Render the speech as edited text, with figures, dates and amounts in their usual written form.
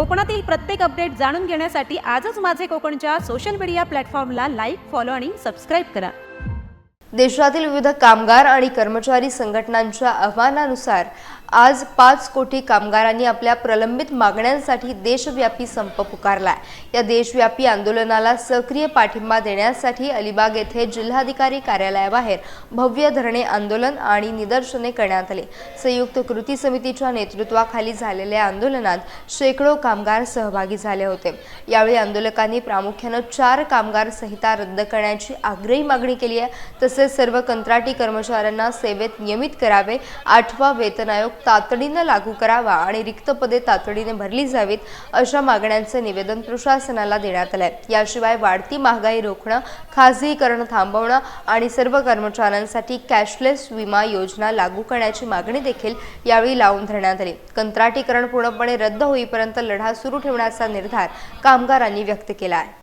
कोकणातील प्रत्येक अपडेट जाणून घेण्यासाठी आजच माझे कोकणच्या सोशल मीडिया प्लॅटफॉर्मला लाईक, फॉलो आणि सबस्क्राईब करा। देशातील विविध कामगार आणि कर्मचारी संघटनांच्या आव्हानानुसार आज 5 कोटी कामगारांनी आपल्या प्रलंबित मागण्यांसाठी देशव्यापी संप पुकारला। या देशव्यापी आंदोलनाला सक्रिय पाठिंबा देण्यासाठी अलिबाग येथे जिल्हाधिकारी कार्यालयाबाहेर भव्य धरणे आंदोलन आणि निदर्शने करण्यात आली। संयुक्त कृती समितीच्या नेतृत्वाखाली झालेल्या आंदोलनात शेकडो कामगार सहभागी झाले होते। यावेळी आंदोलकांनी प्रामुख्याने 4 कामगार संहिता रद्द करण्याची आग्रही मागणी केली आहे। तसेच सर्व कंत्राटी कर्मचाऱ्यांना सेवेत नियमित करावे, 8वा वेतन आयोग तातडीने लागू करावा आणि रिक्त पदे तातडीने भरली जावीत अशा मागण्यांचे निवेदन प्रशासनाला देण्यात आले। याशिवाय वाढती महागाई रोखणं, खासगीकरण थांबवणं आणि सर्व कर्मचाऱ्यांसाठी कॅशलेस विमा योजना लागू करण्याची मागणी देखील यावेळी लावून धरण्यात आली। कंत्राटीकरण पूर्णपणे रद्द होईपर्यंत लढा सुरू ठेवण्याचा निर्धार कामगारांनी व्यक्त केला आहे।